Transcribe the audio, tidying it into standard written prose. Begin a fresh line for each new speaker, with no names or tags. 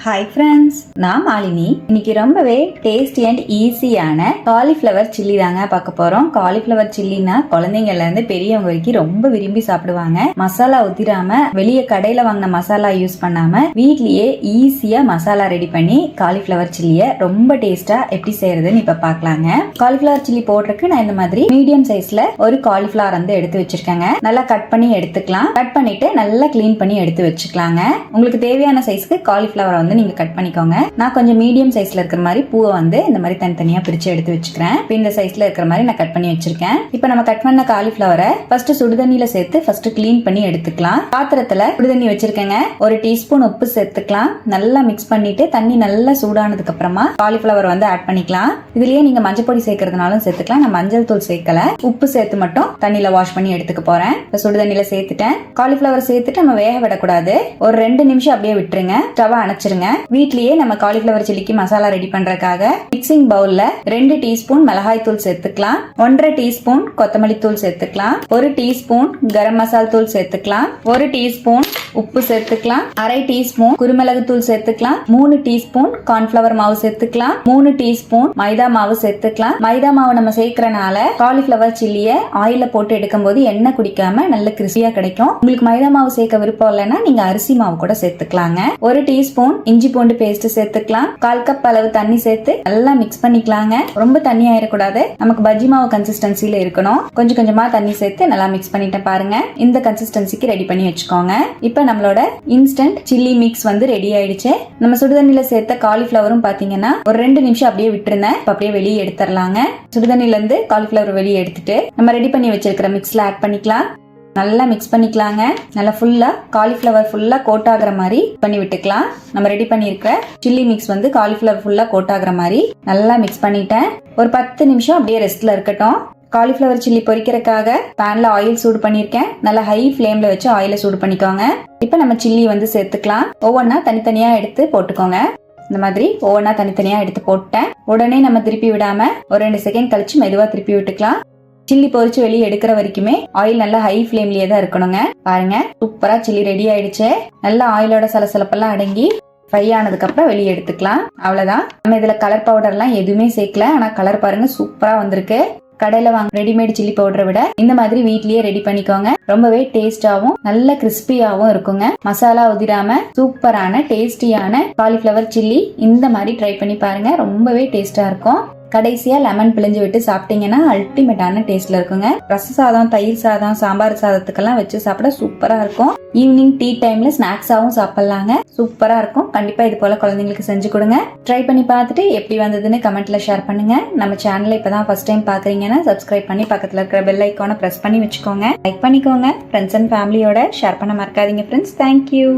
Hi friends, நான் மாலினி. இன்னைக்கு ரொம்பவே டேஸ்டி அண்ட் ஈஸியான காலிஃப்ளவர் சில்லி தாங்க பார்க்க போறோம். காலிஃப்ளவர் சில்லினா குழந்தைங்கள்ல இருந்து பெரியவங்க வரைக்கும் ரொம்ப விரும்பி சாப்பிடுவாங்க. மசாலா ஊத்திராம வெளியே கடையில வாங்கின மசாலா யூஸ் பண்ணாம வீட்லயே ஈஸியா மசாலா ரெடி பண்ணி காலிஃப்ளவர் சில்லிய ரொம்ப டேஸ்டா எப்படி செய்யறதுன்னு இப்ப பாக்கலாங்க. காலிஃப்ளவர் சில்லி போடுறதுக்கு நான் இந்த மாதிரி மீடியம் சைஸ்ல ஒரு காலிஃப்ளவர் வந்து எடுத்து வச்சிருக்கேங்க. நல்லா கட் பண்ணி எடுத்துக்கலாம். கட் பண்ணிட்டு நல்லா கிளீன் பண்ணி எடுத்து வச்சுக்கலாங்க. உங்களுக்கு தேவையான சைஸ்க்கு காலிஃப்ளவர் வந்து நீங்க கட் பண்ணிக்கோங்க. நான் கொஞ்சம் மீடியம் சைஸ்ல இருக்கிற மாதிரி பூவை வந்து இந்த மாதிரி தனித்தனியா பிரிச்சு எடுத்து வச்சுக்கிறேன். இந்த சைஸ்ல இருக்கிற மாதிரி நான் கட் பண்ணி வச்சிருக்கேன். இப்போ நம்ம கட் பண்ண காலிஃப்ளவரை ஃபர்ஸ்ட் சுடுதண்ணில சேர்த்து ஃபர்ஸ்ட் கிளீன் பண்ணி எடுத்துக்கலாம். பாத்திரத்துல சுடுதண்ணி வச்சிருக்கேங்க. ஒரு டீஸ்பூன் உப்பு சேர்த்துக்கலாம். நல்லா மிக்ஸ் பண்ணிட்டு தண்ணி நல்லா சூடானதுக்கு அப்புறமா காலிஃப்ளவர் வந்து ஆட் பண்ணிக்கலாம். இதுலயே நீங்க மஞ்சள் பொடி சேர்க்கறதுனாலும் சேர்த்துக்கலாம். நான் மஞ்சள் தூள் சேர்க்கல, உப்பு சேர்த்து மட்டும் தண்ணியில வாஷ் பண்ணி எடுத்துக்க போறேன். சுடுதண்ணில சேர்த்துட்டேன். காலிஃப்ளவர் சேர்த்துட்டு நம்ம வேக விடக்கூடாது. ஒரு 2 நிமிஷம் அப்படியே விட்டுருங்க. ஸ்டவ் அணைச்சிருங்க. வீட்லயே நம்ம காலிஃப்ளவர் சில்லிக்கு மசாலா ரெடி பண்றதுக்காக மிக்சிங் பவுல்ல 2 டீஸ்பூன் மிளகாய் தூள் சேர்த்துக்கலாம். 1.5 டீஸ்பூன் கொத்தமல்லி தூள் சேர்த்துக்கலாம். 1 டீஸ்பூன் கரம் மசாலா தூள் சேர்த்துக்கலாம். 1 டீஸ்பூன் உப்பு சேர்த்துக்கலாம். 1/2 டீஸ்பூன் குருமிளகு தூள் சேர்த்துக்கலாம். 3 டீஸ்பூன் கார்ன்ஃபிளவர் மாவு சேர்த்துக்கலாம். 3 டீஸ்பூன் மைதா மாவு சேர்த்துக்கலாம். மைதா மாவு நம்ம சேர்க்கறனால காலிஃப்ளவர் சில்லிய ஆயில போட்டு எடுக்கும் போது எண்ணெய் குடிக்காம நல்ல கிறிஸ்பியா கிடைக்கும். உங்களுக்கு மைதா மாவு சேர்க்க விருப்பம் இல்லைன்னா நீங்க அரிசி மாவு கூட சேர்த்துக்கலாங்க. 1 டீஸ்பூன் இஞ்சி பூண்டு பேஸ்ட் சேர்த்துக்கலாம். 1/4 கப் அளவு தண்ணி சேர்த்து நல்லா மிக்ஸ் பண்ணிக்கலாங்க. ரொம்ப தண்ணி ஆயிடக்கூடாது. நமக்கு பஜ்ஜி மாவு கன்சிஸ்டன்சில இருக்கணும். கொஞ்சம் கொஞ்சமா தண்ணி சேர்த்து நல்லா மிக்ஸ் பண்ணிட்டேன் பாருங்க. இந்த கன்சிஸ்டன்சிக்கு ரெடி பண்ணி வச்சுக்கோங்க. இப்ப நம்மளோட இன்ஸ்டன்ட் சில்லி மிக்ஸ் வந்து ரெடி ஆயிடுச்சு. நம்ம சுடுதண்ணில சேர்த்த காலிஃப்ளவரும் பாத்தீங்கன்னா ஒரு 2 நிமிஷம் அப்படியே விட்டுருந்தேன். அப்படியே வெளியே எடுத்துடலாங்க. சுடுதண்ணில இருந்து காலிஃப்ளவர் வெளியே எடுத்துட்டு நம்ம ரெடி பண்ணி வச்சிருக்கிற மிக்ஸ்ல ஆட் பண்ணிக்கலாம். நல்லா மிக்ஸ் பண்ணிக்கலாங்க. நல்லா ஃபுல்லா காலிஃப்ளவர் ஃபுல்லா கோட் ஆகுற மாதிரி பண்ணி விட்டுக்கலாம். நம்ம ரெடி பண்ணிருக்க சில்லி மிக்ஸ் வந்து காலிஃப்ளவர் ஃபுல்லா கோட் ஆகுற மாதிரி நல்லா மிக்ஸ் பண்ணிட்டேன். ஒரு 10 நிமிஷம் அப்படியே ரெஸ்ட்ல இருக்கட்டும். காலிஃப்ளவர் சில்லி பொரிக்கிறதுக்காக பேன்ல ஆயில் சூடு பண்ணிருக்கேன். நல்லா ஹை ஃபிளேம்ல வச்சு ஆயில சூடு பண்ணிக்கோங்க. இப்ப நம்ம சில்லி வந்து சேர்த்துக்கலாம். ஒவ்வொன்னா தனித்தனியா எடுத்து போட்டுக்கோங்க. இந்த மாதிரி ஒவ்வொன்னா தனித்தனியா எடுத்து போட்டேன். உடனே நம்ம திருப்பி விடாம ஒரு 2 செகண்ட் கழிச்சு மெதுவா திருப்பி விட்டுக்கலாம். சில்லி பொரிச்சு வெளியே எடுக்கிற வரைக்குமே ஆயில் நல்லா ஹை ஃபிளேம்லயே தான் இருக்கணுங்க. பாருங்க, சூப்பரா சில்லி ரெடி ஆயிடுச்சு. நல்லா ஆயிலோட சலசலப்பெல்லாம் அடங்கி ஃப்ரை ஆனதுக்கு அப்புறம் வெளியே எடுத்துக்கலாம். அவ்வளவுதான். நம்ம இதுல கலர் பவுடர் எல்லாம் எதுவுமே சேர்க்கல. ஆனா கலர் பாருங்க சூப்பரா வந்திருக்கு. கடையில வாங்க ரெடிமேட் சில்லி பவுடரை விட இந்த மாதிரி வீட்லயே ரெடி பண்ணிக்கோங்க. ரொம்பவே டேஸ்டாவும் நல்ல கிறிஸ்பியாவும் இருக்குங்க. மசாலா உதிராம சூப்பரான டேஸ்டியான காலிஃப்ளவர் சில்லி இந்த மாதிரி ட்ரை பண்ணி பாருங்க. ரொம்பவே டேஸ்டா இருக்கும். கடைசியா லெமன் பிழிஞ்சு விட்டு சாப்பிட்டீங்கன்னா அல்டிமேட்டான டேஸ்ட்ல இருக்குங்க. ரச சாதம், தயிர் சாதம், சாம்பார் சாதத்துக்கெல்லாம் வச்சு சாப்பிட சூப்பரா இருக்கும். ஈவினிங் டீ டைம்ல ஸ்நாக்ஸாவும் சாப்பிடலாங்க. சூப்பரா இருக்கும். கண்டிப்பா இது போல குழந்தைங்களுக்கு செஞ்சு கொடுங்க. ட்ரை பண்ணி பார்த்துட்டு எப்படி வந்ததுன்னு கமெண்ட்ல ஷேர் பண்ணுங்க. நம்ம சேனலை இப்பதான் ஃபர்ஸ்ட் டைம் பாக்குறீங்கன்னா சப்ஸ்கிரைப் பண்ணி பக்கத்துல இருக்கிற பெல் ஐக்கானை பிரஸ் பண்ணி வச்சுக்கோங்க. லைக் பண்ணிக்கோங்க. ஃப்ரெண்ட்ஸ் அண்ட் ஃபேமிலியோட ஷேர் பண்ண மறக்காதீங்க ஃப்ரெண்ட்ஸ். தேங்க்யூ.